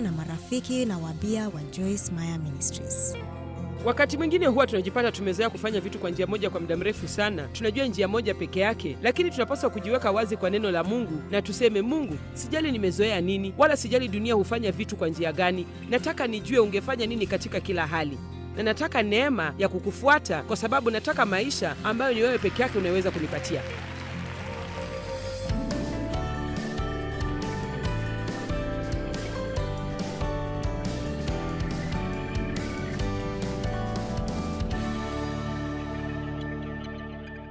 na marafiki na wabia wa Joyce Meyer Ministries. Wakati mwingine huwa tunajipata tumezoea kufanya vitu kwa njia moja kwa muda mrefu sana. Tunajua njia moja peke yake, lakini tunapaswa kujiweka wazi kwa neno la Mungu na tuseme, Mungu, sijali nimezoea nini, wala sijali dunia hufanya vitu kwa njia gani. Nataka nijue ungefanya nini katika kila hali, na nataka neema ya kukufuata, kwa sababu nataka maisha ambayo ni wewe peke yake unaweza kunipatia.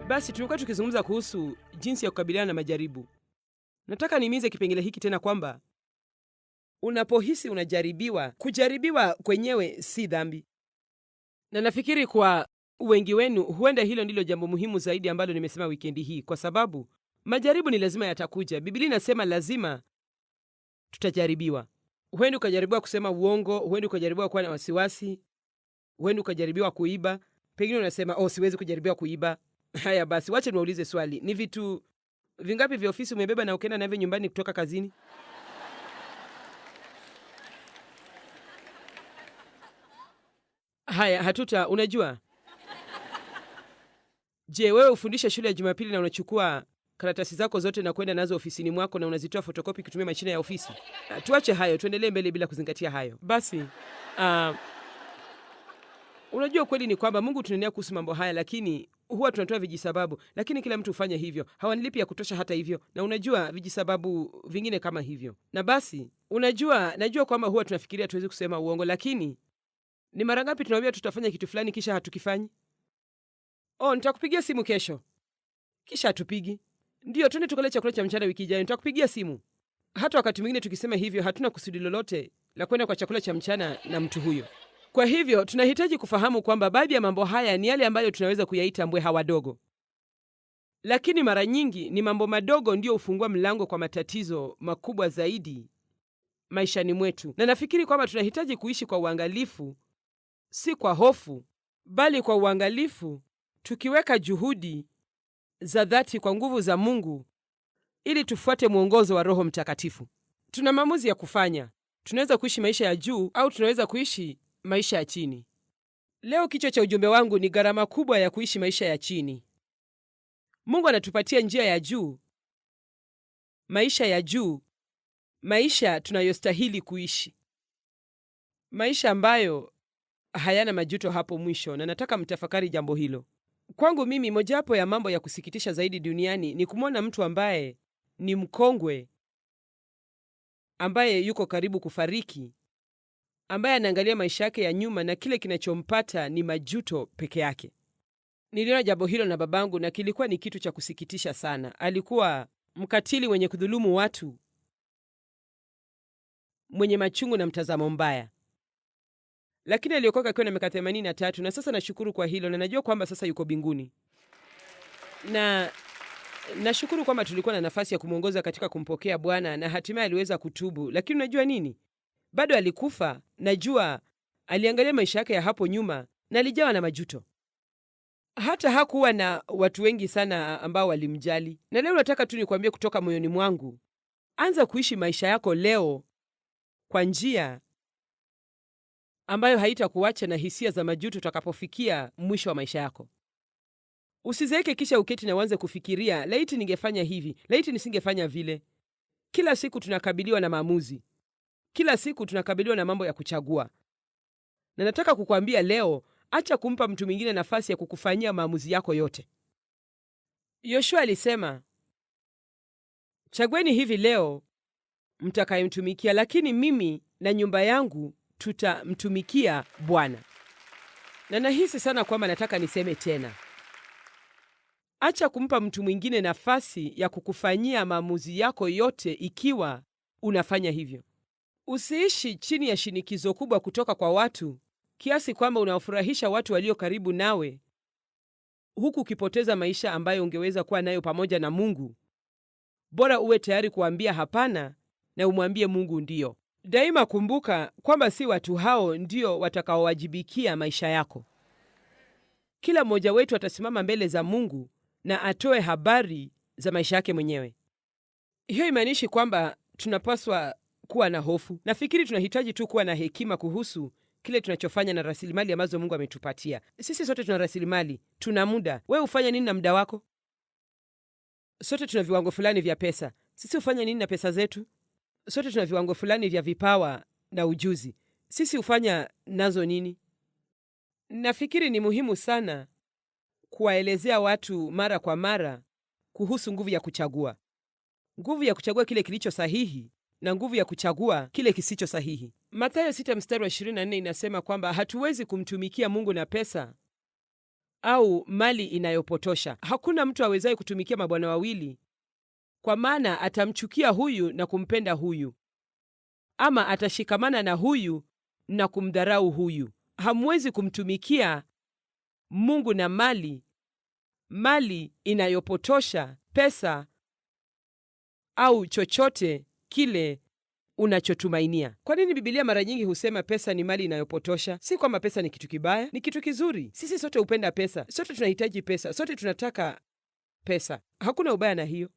Basi tumekuwa tukizungumza kuhusu jinsi ya kukabiliana na majaribu. Nataka nihimize kipengele hiki tena kwamba unapohisi unajaribiwa, kujaribiwa kwenyewe si dhambi. Na nafikiri kwa wengi wenu huenda hilo ndilo jambo muhimu zaidi ambalo nimesema wikendi hii, kwa sababu majaribu ni lazima yatakuja. Biblia inasema lazima tutajaribiwa. Huenda ukajaribiwa kusema uongo, huenda ukajaribiwa kuwa na wasiwasi, huenda ukajaribiwa kuiba. Pengine unasema, siwezi kujaribiwa kuiba. Haya basi, wacha niwaulize swali. Ni vitu vingapi vya ofisi umebeba na ukaenda navyo nyumbani kutoka kazini? Haya, unajua. Je, wewe ufundisha shule ya Jumapili na unachukua karatasi zako zote na kwenda nazo ofisini mwako na unazitoa fotokopi kutumia mashine ya ofisi? Tuache hayo, tuendelee mbele bila kuzingatia hayo. Basi, unajua kweli ni kwamba Mungu tunenea kuhusu mambo haya, lakini huwa tunatoa vijisababu, lakini kila mtu hufanya hivyo. Hawanilipi ya kutosha hata hivyo, na unajua vijisababu vingine kama hivyo. Na basi, najua kwamba huwa tunafikiria tuwezi kusema uongo, lakini ni mara ngapi tunaambia tutafanya kitu fulani kisha hatukifanyi? Nitakupigia simu kesho, kisha hatupigi. Ndio, twende tukale chakula cha mchana wiki ijayo, nitakupigia simu. Hata wakati mwingine tukisema hivyo, hatuna kusudi lolote la kwenda kwa chakula cha mchana na mtu huyo. Kwa hivyo tunahitaji kufahamu kwamba baadhi ya mambo haya ni yale ambayo tunaweza kuyaita mbweha wadogo, lakini mara nyingi ni mambo madogo ndio hufungua mlango kwa matatizo makubwa zaidi maishani mwetu. Na nafikiri kwamba tunahitaji kuishi kwa uangalifu, si kwa hofu, bali kwa uangalifu, tukiweka juhudi za dhati kwa nguvu za Mungu ili tufuate mwongozo wa Roho Mtakatifu. Tuna maamuzi ya kufanya. Tunaweza kuishi maisha ya juu au tunaweza kuishi maisha ya chini. Leo kichwa cha ujumbe wangu ni gharama kubwa ya kuishi maisha ya chini. Mungu anatupatia njia ya juu, maisha ya juu, maisha tunayostahili kuishi, maisha ambayo hayana majuto hapo mwisho, na nataka mtafakari jambo hilo. Kwangu mimi, mojawapo ya mambo ya kusikitisha zaidi duniani ni kumwona mtu ambaye ni mkongwe, ambaye yuko karibu kufariki, ambaye anaangalia maisha yake ya nyuma na kile kinachompata ni majuto peke yake. Niliona jambo hilo na babangu na kilikuwa ni kitu cha kusikitisha sana. Alikuwa mkatili mwenye kudhulumu watu, mwenye machungu na mtazamo mbaya, lakini aliokoka akiwa na miaka 83, na sasa nashukuru kwa hilo, na najua kwamba sasa yuko mbinguni, na nashukuru kwamba tulikuwa na nafasi ya kumwongoza katika kumpokea Bwana na hatimaye aliweza kutubu. Lakini unajua nini? Bado alikufa. Najua aliangalia maisha yake ya hapo nyuma na alijawa na majuto. Hata hakuwa na watu wengi sana ambao walimjali. Na leo nataka tu nikwambie kutoka moyoni mwangu, anza kuishi maisha yako leo kwa njia ambayo haitakuacha na hisia za majuto utakapofikia mwisho wa maisha yako. Usizeeke kisha uketi na uanze kufikiria, laiti ningefanya hivi, laiti nisingefanya vile. Kila siku tunakabiliwa na maamuzi. Kila siku tunakabiliwa na mambo ya kuchagua. Na nataka kukwambia leo, acha kumpa mtu mwingine nafasi ya kukufanyia maamuzi yako yote. Yoshua alisema, chagueni hivi leo mtakayemtumikia, lakini mimi na nyumba yangu tutamtumikia Bwana. Na nahisi sana kwamba nataka niseme tena, acha kumpa mtu mwingine nafasi ya kukufanyia maamuzi yako yote ikiwa unafanya hivyo. Usiishi chini ya shinikizo kubwa kutoka kwa watu kiasi kwamba unawafurahisha watu walio karibu nawe, huku ukipoteza maisha ambayo ungeweza kuwa nayo pamoja na Mungu. Bora uwe tayari kuambia hapana na umwambie Mungu ndiyo. Daima kumbuka kwamba si watu hao ndio watakaowajibikia maisha yako. Kila mmoja wetu atasimama mbele za Mungu na atoe habari za maisha yake mwenyewe. Hiyo imaanishi kwamba tunapaswa kuwa na hofu. Nafikiri tunahitaji tu kuwa na hekima kuhusu kile tunachofanya na rasilimali ambazo Mungu ametupatia. Sisi sote tuna rasilimali, tuna muda. Wewe hufanya nini na muda wako? Sote tuna viwango fulani vya pesa. Sisi hufanya nini na pesa zetu? Sote tuna viwango fulani vya vipawa na ujuzi. Sisi hufanya nazo nini? Nafikiri ni muhimu sana kuwaelezea watu mara kwa mara kuhusu nguvu ya kuchagua. Nguvu ya kuchagua kile kilicho sahihi na nguvu ya kuchagua kile kisicho sahihi. Mathayo 6:24 inasema kwamba hatuwezi kumtumikia Mungu na pesa au mali inayopotosha. Hakuna mtu awezaye kutumikia mabwana wawili, kwa maana atamchukia huyu na kumpenda huyu, ama atashikamana na huyu na kumdharau huyu. Hamwezi kumtumikia Mungu na mali inayopotosha, pesa au chochote kile unachotumainia. Kwa nini Biblia mara nyingi husema pesa ni mali inayopotosha? Si kwamba pesa ni kitu kibaya, ni kitu kizuri. Sisi sote hupenda pesa, sote tunahitaji pesa, sote tunataka pesa. Hakuna ubaya na hiyo,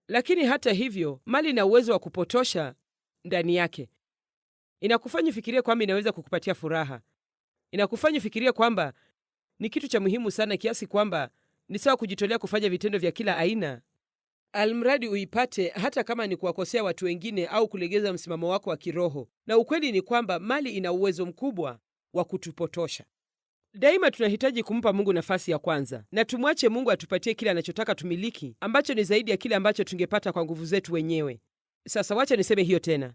lakini hata hivyo, mali ina uwezo wa kupotosha ndani yake. Inakufanya ufikirie kwamba inaweza kukupatia furaha, inakufanya ufikirie kwamba ni kitu cha muhimu sana kiasi kwamba ni sawa kujitolea kufanya vitendo vya kila aina, almradi uipate, hata kama ni kuwakosea watu wengine au kulegeza msimamo wako wa kiroho. Na ukweli ni kwamba mali ina uwezo mkubwa wa kutupotosha. Daima tunahitaji kumpa Mungu nafasi ya kwanza, na tumwache Mungu atupatie kile anachotaka tumiliki, ambacho ni zaidi ya kile ambacho tungepata kwa nguvu zetu wenyewe. Sasa wacha niseme hiyo tena.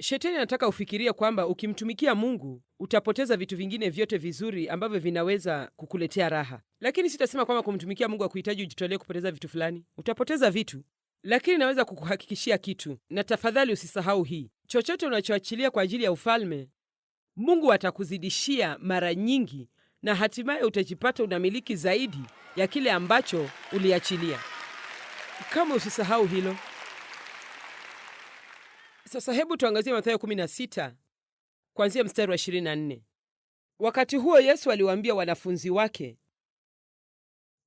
Shetani anataka ufikirie kwamba ukimtumikia Mungu utapoteza vitu vingine vyote vizuri ambavyo vinaweza kukuletea raha. Lakini sitasema kwamba kumtumikia Mungu hakuhitaji ujitolee kupoteza vitu fulani. Utapoteza vitu, lakini naweza kukuhakikishia kitu, na tafadhali usisahau hii: chochote unachoachilia kwa ajili ya ufalme, Mungu atakuzidishia mara nyingi, na hatimaye utajipata unamiliki zaidi ya kile ambacho uliachilia. Kama usisahau hilo. Sasa hebu tuangazie Mathayo 16 kuanzia mstari wa 24. Wakati huo Yesu aliwaambia wanafunzi wake,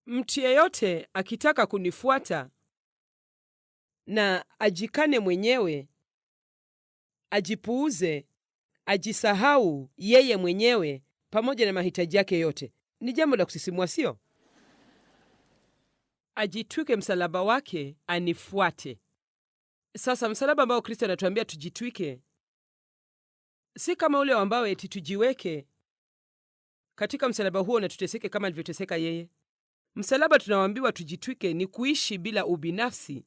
mtu yeyote akitaka kunifuata na ajikane mwenyewe, ajipuuze, ajisahau yeye mwenyewe pamoja na mahitaji yake yote. Ni jambo la kusisimua, sio? Ajitwike msalaba wake anifuate. Sasa msalaba ambao Kristo anatuambia tujitwike si kama ule ambao eti tujiweke katika msalaba huo na tuteseke kama alivyoteseka yeye. Msalaba tunaoambiwa tujitwike ni kuishi bila ubinafsi,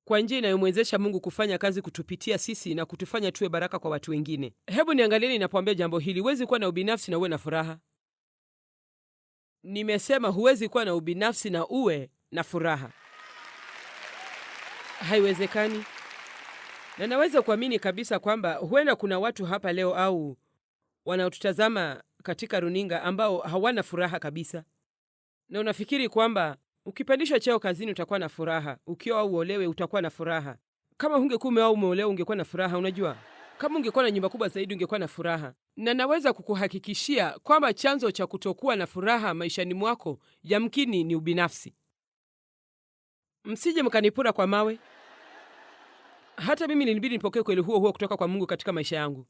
kwa njia inayomwezesha Mungu kufanya kazi kutupitia sisi na kutufanya tuwe baraka kwa watu wengine. Hebu niangalieni ninapoambia jambo hili. Huwezi kuwa na ubinafsi na uwe na furaha. Nimesema huwezi kuwa na ubinafsi na uwe na furaha. Haiwezekani. Na naweza kuamini kabisa kwamba huenda kuna watu hapa leo au wanaotutazama katika runinga ambao hawana furaha kabisa. Na unafikiri kwamba ukipandishwa cheo kazini utakuwa na furaha, ukioa au uolewe utakuwa na furaha. Kama hungekuwa umeoa au umeolewa ungekuwa na furaha, unajua? Kama ungekuwa na nyumba kubwa zaidi ungekuwa na furaha. Na naweza kukuhakikishia kwamba chanzo cha kutokuwa na furaha maishani mwako yamkini ni ubinafsi. Msije mkanipura kwa mawe. Hata mimi nilibidi nipokee kweli huo kutoka kwa Mungu katika maisha yangu.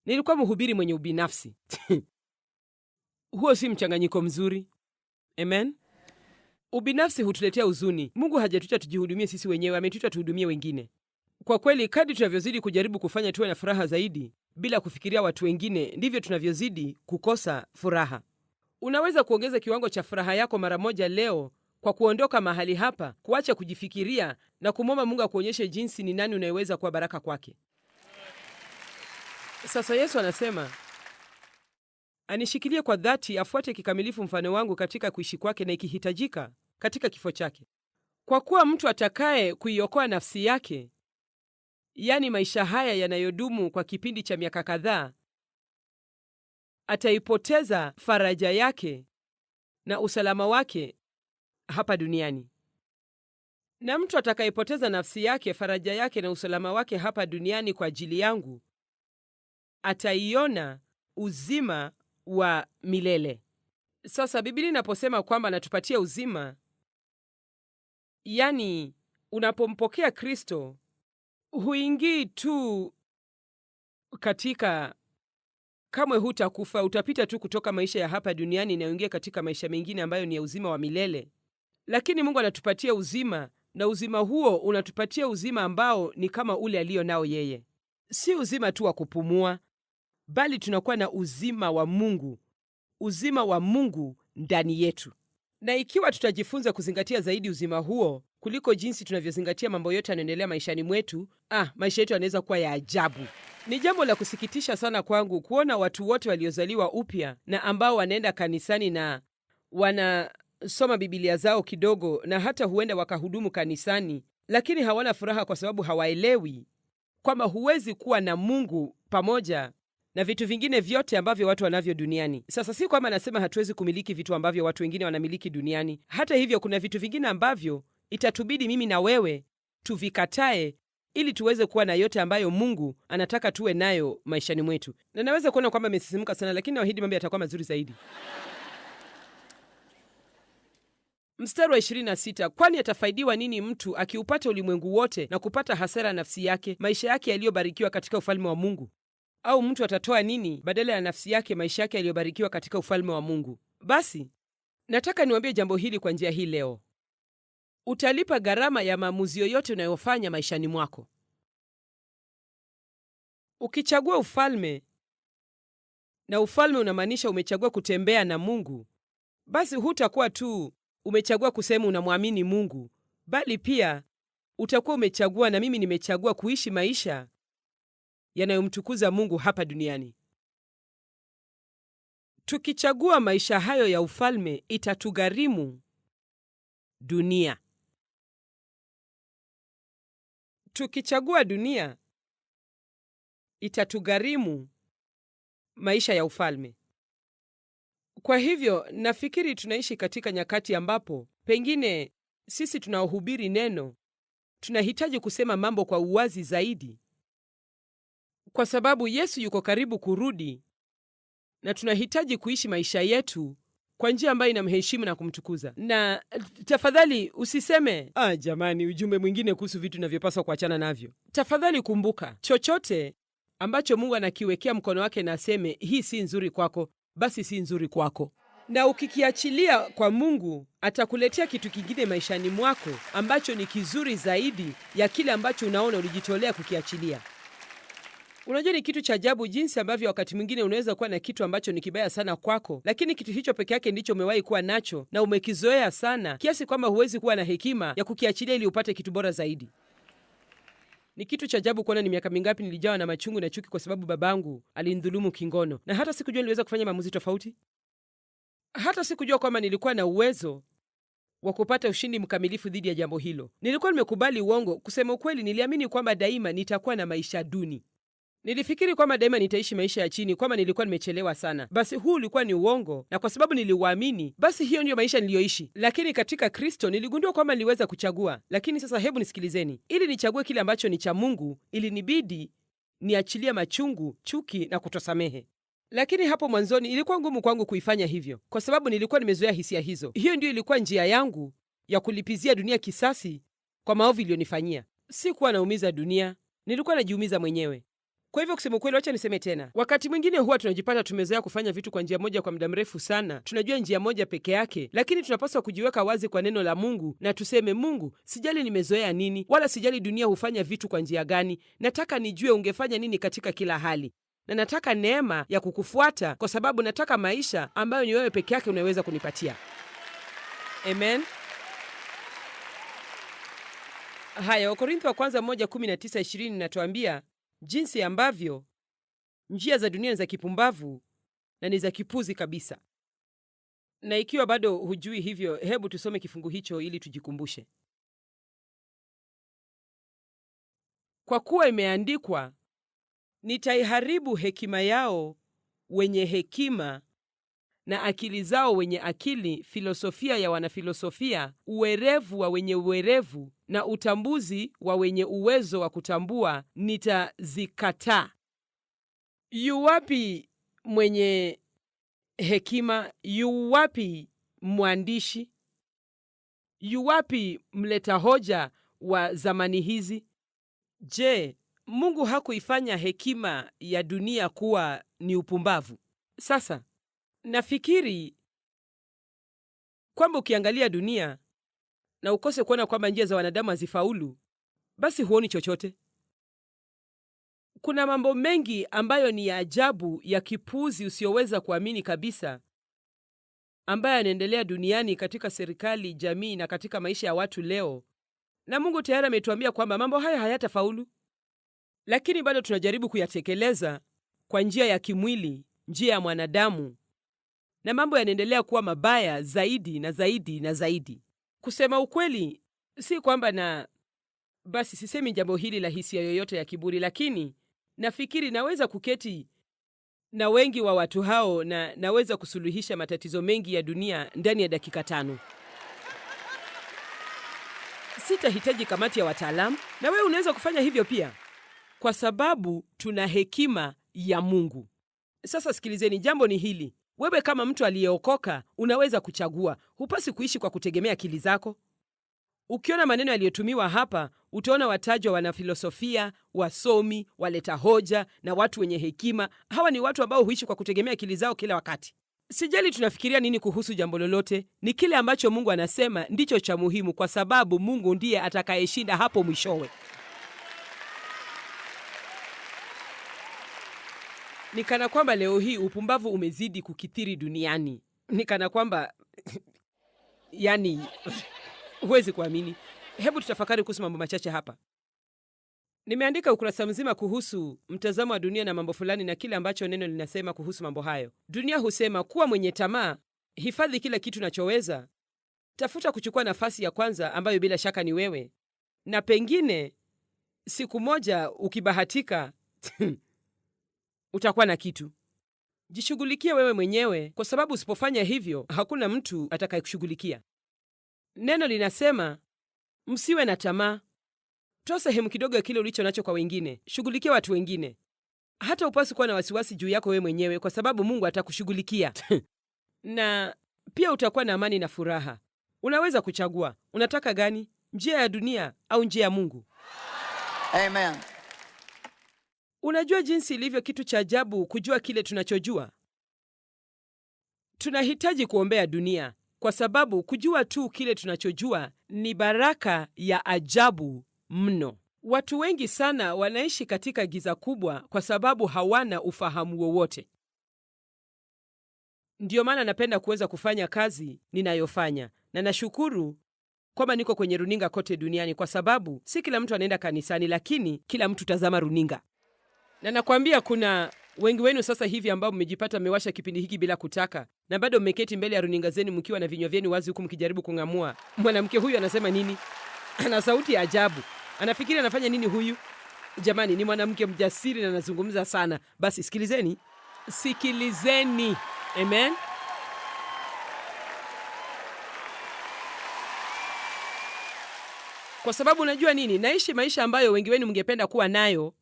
Nilikuwa mhubiri mwenye ubinafsi. Huo si mchanganyiko mzuri. Amen. Ubinafsi hutuletea huzuni. Mungu hajatuita tujihudumie sisi wenyewe, ametuita tuhudumie wengine. Kwa kweli, kadri tunavyozidi kujaribu kufanya tuwe na furaha zaidi bila kufikiria watu wengine, ndivyo tunavyozidi kukosa furaha. Unaweza kuongeza kiwango cha furaha yako mara moja leo kwa kuondoka mahali hapa, kuacha kujifikiria na kumwomba Mungu akuonyeshe jinsi ni nani unayeweza kuwa baraka kwake. Sasa Yesu anasema anishikilie kwa dhati, afuate kikamilifu mfano wangu katika kuishi kwake, na ikihitajika katika kifo chake. Kwa kuwa mtu atakaye kuiokoa nafsi yake, yani maisha haya yanayodumu kwa kipindi cha miaka kadhaa, ataipoteza faraja yake na usalama wake hapa duniani. Na mtu atakayepoteza nafsi yake, faraja yake na usalama wake hapa duniani kwa ajili yangu, ataiona uzima wa milele. Sasa Biblia inaposema kwamba anatupatia uzima, yani unapompokea Kristo huingii tu katika, kamwe hutakufa, utapita tu kutoka maisha ya hapa duniani na uingie katika maisha mengine ambayo ni ya uzima wa milele. Lakini Mungu anatupatia uzima, na uzima huo unatupatia uzima ambao ni kama ule alio nao yeye. Si uzima tu wa kupumua, bali tunakuwa na uzima wa Mungu, uzima wa Mungu ndani yetu. Na ikiwa tutajifunza kuzingatia zaidi uzima huo kuliko jinsi tunavyozingatia mambo yote yanaendelea maishani mwetu, maisha yetu yanaweza kuwa ya ajabu. Ni jambo la kusikitisha sana kwangu kuona watu wote waliozaliwa upya na ambao wanaenda kanisani na wanasoma Biblia zao kidogo na hata huenda wakahudumu kanisani, lakini hawana furaha kwa sababu hawaelewi kwamba huwezi kuwa na Mungu pamoja na vitu vingine vyote ambavyo watu wanavyo duniani. Sasa si kwamba nasema hatuwezi kumiliki vitu ambavyo watu wengine wanamiliki duniani. Hata hivyo, kuna vitu vingine ambavyo itatubidi mimi na wewe tuvikatae ili tuweze kuwa na yote ambayo Mungu anataka tuwe nayo maishani mwetu. Na naweza kuona kwamba nimesisimuka sana, lakini naahidi mambo yatakuwa mazuri zaidi. Mstari wa 26, kwani atafaidiwa nini mtu akiupata ulimwengu wote na kupata hasara nafsi yake, maisha yake yaliyobarikiwa katika ufalme wa Mungu? Au mtu atatoa nini badala ya nafsi yake, maisha yake yaliyobarikiwa katika ufalme wa Mungu? Basi nataka niwaambie jambo hili kwa njia hii leo. Utalipa gharama ya maamuzi yoyote unayofanya maishani mwako. Ukichagua ufalme, na ufalme unamaanisha umechagua kutembea na Mungu, basi hutakuwa tu umechagua kusema unamwamini Mungu, bali pia utakuwa umechagua, na mimi nimechagua kuishi maisha yanayomtukuza Mungu hapa duniani. Tukichagua maisha hayo ya ufalme, itatugharimu dunia. Tukichagua dunia, itatugharimu maisha ya ufalme. Kwa hivyo, nafikiri tunaishi katika nyakati ambapo pengine sisi tunaohubiri neno tunahitaji kusema mambo kwa uwazi zaidi, kwa sababu Yesu yuko karibu kurudi, na tunahitaji kuishi maisha yetu kwa njia ambayo inamheshimu na kumtukuza. Na tafadhali usiseme, jamani, ujumbe mwingine kuhusu vitu tunavyopaswa kuachana navyo. Tafadhali kumbuka, chochote ambacho Mungu anakiwekea mkono wake na aseme hii si nzuri kwako, basi si nzuri kwako. Na ukikiachilia kwa Mungu, atakuletea kitu kingine maishani mwako ambacho ni kizuri zaidi ya kile ambacho unaona ulijitolea kukiachilia. Unajua, ni kitu cha ajabu jinsi ambavyo wakati mwingine unaweza kuwa na kitu ambacho ni kibaya sana kwako, lakini kitu hicho peke yake ndicho umewahi kuwa nacho na umekizoea sana kiasi kwamba huwezi kuwa na hekima ya kukiachilia ili upate kitu bora zaidi. Ni kitu cha ajabu kuona ni miaka mingapi nilijawa na machungu na chuki kwa sababu babangu alinidhulumu kingono, na hata sikujua niliweza kufanya maamuzi tofauti. Hata sikujua kwamba nilikuwa na uwezo wa kupata ushindi mkamilifu dhidi ya jambo hilo. Nilikuwa nimekubali uongo. Kusema ukweli, niliamini kwamba daima nitakuwa na maisha duni. Nilifikiri kwamba daima nitaishi maisha ya chini, kwamba nilikuwa nimechelewa sana. Basi huu ulikuwa ni uongo, na kwa sababu niliuamini, basi hiyo ndiyo maisha niliyoishi. Lakini katika Kristo niligundua kwamba niliweza kuchagua. Lakini sasa hebu nisikilizeni. Ili nichague kile ambacho ni cha Mungu, ilinibidi niachilie machungu, chuki na kutosamehe. Lakini hapo mwanzoni ilikuwa ngumu kwangu kuifanya hivyo, kwa sababu nilikuwa nimezoea hisia hizo. Hiyo ndiyo ilikuwa njia yangu ya kulipizia dunia kisasi kwa maovu iliyonifanyia. Sikuwa naumiza dunia, nilikuwa najiumiza mwenyewe. Kwa hivyo kusema kweli, wacha niseme tena, wakati mwingine huwa tunajipata tumezoea kufanya vitu kwa njia moja kwa muda mrefu sana. Tunajua njia moja peke yake, lakini tunapaswa kujiweka wazi kwa neno la Mungu na tuseme, Mungu, sijali nimezoea nini, wala sijali dunia hufanya vitu kwa njia gani. Nataka nijue ungefanya nini katika kila hali, na nataka neema ya kukufuata, kwa sababu nataka maisha ambayo ni wewe peke yake unaweza kunipatia. Amen. Haya, Wakorintho wa kwanza 1:19-20 natuambia jinsi ambavyo njia za dunia ni za kipumbavu na ni za kipuzi kabisa. Na ikiwa bado hujui hivyo, hebu tusome kifungu hicho ili tujikumbushe. Kwa kuwa imeandikwa, nitaiharibu hekima yao wenye hekima, na akili zao wenye akili, filosofia ya wanafilosofia, uwerevu wa wenye uwerevu, na utambuzi wa wenye uwezo wa kutambua nitazikataa. Yuwapi mwenye hekima? Yuwapi mwandishi? Yuwapi mleta hoja wa zamani hizi? Je, Mungu hakuifanya hekima ya dunia kuwa ni upumbavu? Sasa nafikiri kwamba ukiangalia dunia na ukose kuona kwamba njia za wanadamu hazifaulu, basi huoni chochote. Kuna mambo mengi ambayo ni ya ajabu, ya kipuzi usiyoweza kuamini kabisa, ambayo yanaendelea duniani, katika serikali, jamii na katika maisha ya watu leo, na Mungu tayari ametuambia kwamba mambo haya hayatafaulu, lakini bado tunajaribu kuyatekeleza kwa njia ya kimwili, njia ya mwanadamu, na mambo yanaendelea kuwa mabaya zaidi na zaidi na zaidi. Kusema ukweli, si kwamba basi sisemi jambo hili la hisia yoyote ya kiburi, lakini nafikiri naweza kuketi na wengi wa watu hao na naweza kusuluhisha matatizo mengi ya dunia ndani ya dakika 5. Sitahitaji kamati ya wataalamu, na wewe unaweza kufanya hivyo pia, kwa sababu tuna hekima ya Mungu. Sasa sikilizeni, jambo ni hili. Wewe kama mtu aliyeokoka unaweza kuchagua. Hupasi kuishi kwa kutegemea akili zako. Ukiona maneno yaliyotumiwa hapa, utaona watajwa wanafilosofia, wasomi, waleta hoja na watu wenye hekima. Hawa ni watu ambao huishi kwa kutegemea akili zao kila wakati. Sijali tunafikiria nini kuhusu jambo lolote, ni kile ambacho Mungu anasema ndicho cha muhimu, kwa sababu Mungu ndiye atakayeshinda hapo mwishowe. Ni kana kwamba leo hii upumbavu umezidi kukithiri duniani. Ni kana kwamba yani huwezi kuamini. Hebu tutafakari kuhusu mambo machache hapa. Nimeandika ukurasa mzima kuhusu mtazamo wa dunia na mambo fulani na kile ambacho neno linasema kuhusu mambo hayo. Dunia husema kuwa mwenye tamaa, hifadhi kila kitu unachoweza, tafuta kuchukua nafasi ya kwanza ambayo bila shaka ni wewe, na pengine siku moja ukibahatika utakuwa na kitu. Jishughulikie wewe mwenyewe, kwa sababu usipofanya hivyo hakuna mtu atakayekushughulikia. Neno linasema msiwe na tamaa. Toa sehemu kidogo ya kile ulicho nacho kwa wengine. Shughulikia watu wengine. Hata upasi kuwa na wasiwasi juu yako wewe mwenyewe, kwa sababu Mungu atakushughulikia. Na pia utakuwa na amani na furaha. Unaweza kuchagua. Unataka gani? Njia ya dunia au njia ya Mungu? Amen. Unajua jinsi ilivyo kitu cha ajabu kujua kile tunachojua. Tunahitaji kuombea dunia, kwa sababu kujua tu kile tunachojua ni baraka ya ajabu mno. Watu wengi sana wanaishi katika giza kubwa kwa sababu hawana ufahamu wowote. Ndiyo maana napenda kuweza kufanya kazi ninayofanya, na nashukuru kwamba niko kwenye runinga kote duniani, kwa sababu si kila mtu anaenda kanisani, lakini kila mtu tazama runinga. Na nakwambia kuna wengi wenu sasa hivi ambao mmejipata mmewasha kipindi hiki bila kutaka, na bado mmeketi mbele ya runinga zenu mkiwa na vinywa vyenu wazi, huku mkijaribu kung'amua mwanamke huyu anasema nini. Ana sauti ya ajabu. Anafikiri anafanya nini huyu? Jamani, ni mwanamke mjasiri na anazungumza sana. Basi sikilizeni. Sikilizeni. Amen. Kwa sababu unajua nini? Naishi maisha ambayo wengi wenu mngependa kuwa nayo,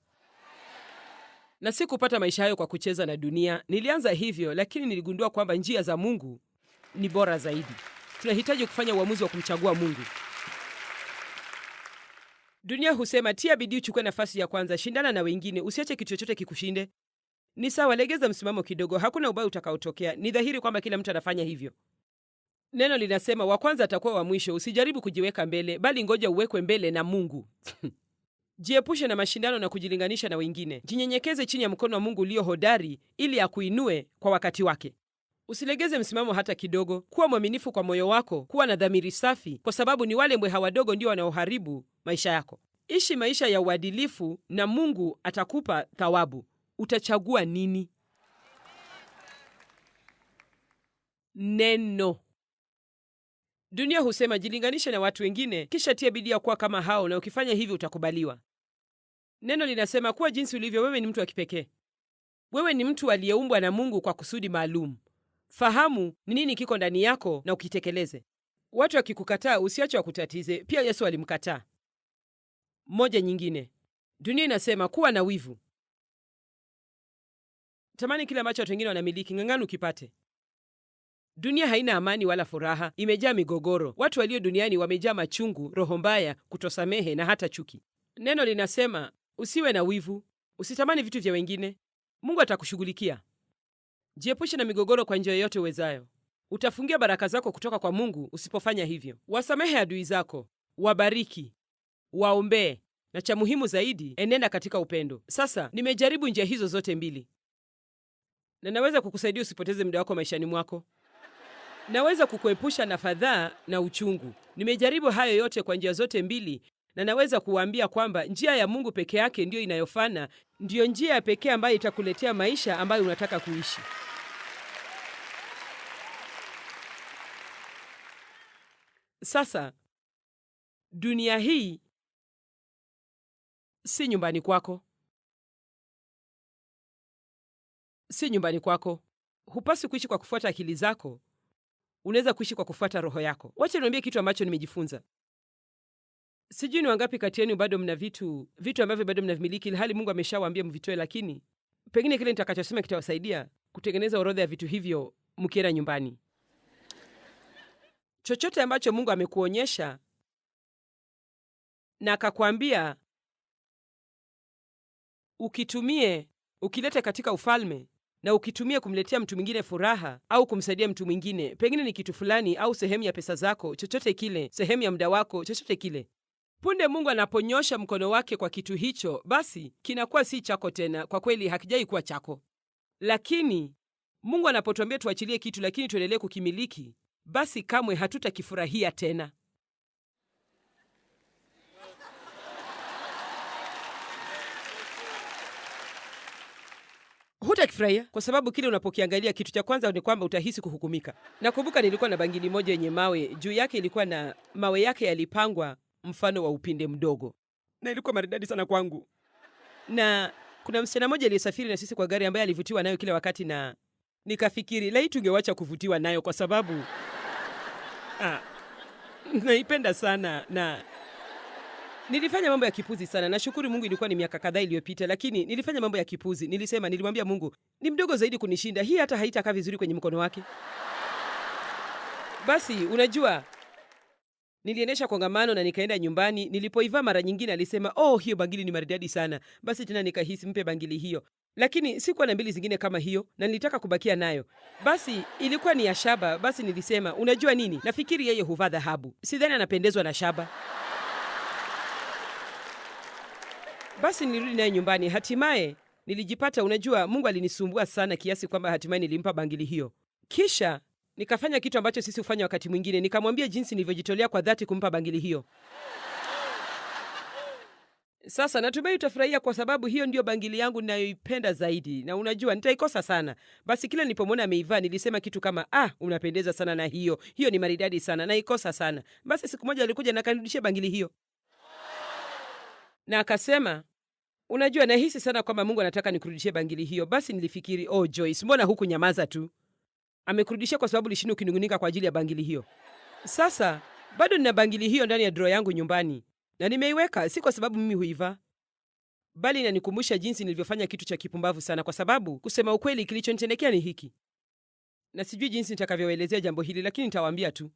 na si kupata maisha hayo kwa kucheza na dunia. Nilianza hivyo, lakini niligundua kwamba njia za Mungu ni bora zaidi. Tunahitaji kufanya uamuzi wa kumchagua Mungu. Dunia husema tia bidii, uchukue nafasi ya kwanza, shindana na wengine, usiache kitu chochote kikushinde. Ni sawa, legeza msimamo kidogo, hakuna ubaya utakaotokea. Ni dhahiri kwamba kila mtu anafanya hivyo. Neno linasema wa kwanza atakuwa wa mwisho. Usijaribu kujiweka mbele, bali ngoja uwekwe mbele na Mungu. Jiepushe na mashindano na kujilinganisha na wengine. Jinyenyekeze chini ya mkono wa Mungu ulio hodari, ili akuinue kwa wakati wake. Usilegeze msimamo hata kidogo. Kuwa mwaminifu kwa moyo wako, kuwa na dhamiri safi, kwa sababu ni wale mbweha wadogo ndio wanaoharibu maisha yako. Ishi maisha ya uadilifu na Mungu atakupa thawabu. Utachagua nini? Neno. Dunia husema jilinganishe na watu wengine, kisha tia bidii kuwa kama hao, na ukifanya hivyo utakubaliwa. Neno linasema kuwa jinsi ulivyo wewe ni mtu wa kipekee. Wewe ni mtu aliyeumbwa na Mungu kwa kusudi maalum. Fahamu ni nini kiko ndani yako na ukitekeleze. Watu wakikukataa usiache wakutatize. Pia Yesu alimkataa. Moja nyingine. Dunia inasema kuwa na wivu. Tamani kile ambacho watu wengine wanamiliki, ng'ang'ana ukipate. Dunia haina amani wala furaha, imejaa migogoro. Watu walio duniani wamejaa machungu, roho mbaya, kutosamehe na hata chuki. Neno linasema usiwe na wivu, usitamani vitu vya wengine. Mungu atakushughulikia. Jiepushe na migogoro kwa njia yoyote uwezayo. Utafungia baraka zako kutoka kwa Mungu usipofanya hivyo. Wasamehe adui zako, wabariki, waombee, na cha muhimu zaidi, enenda katika upendo. Sasa nimejaribu njia hizo zote mbili, na naweza kukusaidia usipoteze muda wako maishani mwako. Naweza kukuepusha na fadhaa na uchungu. Nimejaribu hayo yote kwa njia zote mbili, na naweza kuwaambia kwamba njia ya Mungu peke yake ndiyo inayofana, ndiyo njia ya pekee ambayo itakuletea maisha ambayo unataka kuishi. Sasa dunia hii si nyumbani kwako. Si nyumbani kwako. Hupaswi kuishi kwa kufuata akili zako. Unaweza kuishi kwa kufuata roho yako. Wacha niambie kitu ambacho nimejifunza. Sijui ni wangapi kati yenu bado mna vitu ambavyo bado mnavimiliki ilhali Mungu ameshawaambia mvitoe, lakini pengine kile nitakachosema kitawasaidia kutengeneza orodha ya vitu hivyo mkienda nyumbani. Chochote ambacho Mungu amekuonyesha na akakwambia ukitumie, ukilete katika ufalme, na ukitumie kumletea mtu mwingine furaha au kumsaidia mtu mwingine, pengine ni kitu fulani au sehemu ya pesa zako, chochote kile, sehemu ya muda wako, chochote kile. Punde Mungu anaponyosha mkono wake kwa kitu hicho, basi kinakuwa si chako tena. Kwa kweli hakijai kuwa chako. Lakini Mungu anapotuambia tuachilie kitu lakini tuendelee kukimiliki, basi kamwe hatutakifurahia tena. Hutakifurahia kwa sababu kile unapokiangalia, kitu cha kwanza ni kwamba utahisi kuhukumika. Nakumbuka nilikuwa na bangili moja yenye mawe juu yake, ilikuwa na mawe yake yalipangwa mfano wa upinde mdogo, na ilikuwa maridadi sana kwangu. Na kuna msichana mmoja aliyesafiri na sisi kwa gari ambaye alivutiwa nayo kila wakati, na nikafikiri laiti ungewacha kuvutiwa nayo kwa sababu naipenda sana na nilifanya mambo ya kipuzi sana. Nashukuru Mungu ilikuwa ni miaka kadhaa iliyopita, lakini nilifanya mambo ya kipuzi. Nilimwambia Mungu, ni mdogo zaidi kunishinda, hii hata haitakaa vizuri kwenye mkono wake. Basi unajua, niliendesha kongamano na nikaenda nyumbani. Nilipoivaa mara nyingine alisema, "Oh, hiyo bangili ni maridadi sana." Basi tena nikahisi mpe bangili hiyo. Lakini sikuwa na mbili zingine kama hiyo na nilitaka kubakia nayo. Basi ilikuwa ni ya shaba. Basi nilisema, "Unajua nini? Nafikiri yeye huvaa dhahabu. Sidhani anapendezwa na shaba." Basi nilirudi naye nyumbani. Hatimaye nilijipata, unajua, Mungu alinisumbua sana kiasi kwamba hatimaye nilimpa bangili hiyo. Kisha nikafanya kitu ambacho sisi hufanya wakati mwingine. Nikamwambia jinsi nilivyojitolea kwa dhati kumpa bangili hiyo. Sasa natumai utafurahia kwa sababu hiyo ndio bangili yangu ninayoipenda zaidi, na unajua nitaikosa sana. Basi kila nilipomwona ameivaa nilisema kitu kama, unapendeza sana na hiyo ni maridadi sana, naikosa sana. Basi siku moja alikuja na akanirudishia bangili hiyo. Na akasema, "Unajua, nahisi sana kwamba Mungu anataka nikurudishie bangili hiyo." Basi nilifikiri, Joyce, mbona huku nyamaza tu? Amekurudishia kwa sababu ulishindwa ukinungunika kwa ajili ya bangili hiyo. Sasa bado nina bangili hiyo ndani ya drawer yangu nyumbani, na nimeiweka si kwa sababu mimi huivaa, bali inanikumbusha jinsi nilivyofanya kitu cha kipumbavu sana, kwa sababu kusema ukweli kilichonitendekea ni hiki. Na sijui jinsi nitakavyoelezea jambo hili, lakini nitawaambia tu.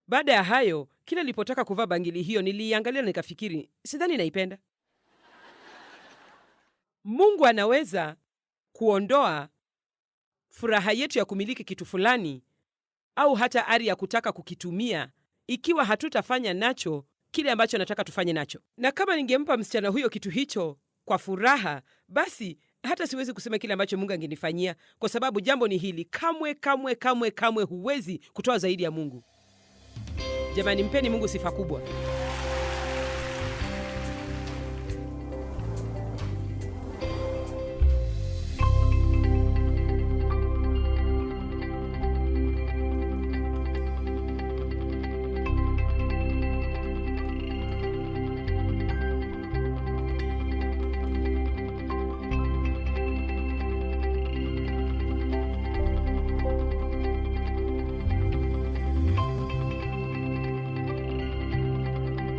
Baada ya hayo, kila nilipotaka kuvaa bangili hiyo niliiangalia na nikafikiri, sidhani naipenda. Mungu anaweza kuondoa furaha yetu ya kumiliki kitu fulani au hata ari ya kutaka kukitumia ikiwa hatutafanya nacho kile ambacho anataka tufanye nacho. Na kama ningempa msichana huyo kitu hicho kwa furaha, basi hata siwezi kusema kile ambacho Mungu angenifanyia, kwa sababu jambo ni hili, kamwe huwezi kutoa zaidi ya Mungu. Jamani, mpeni Mungu sifa kubwa.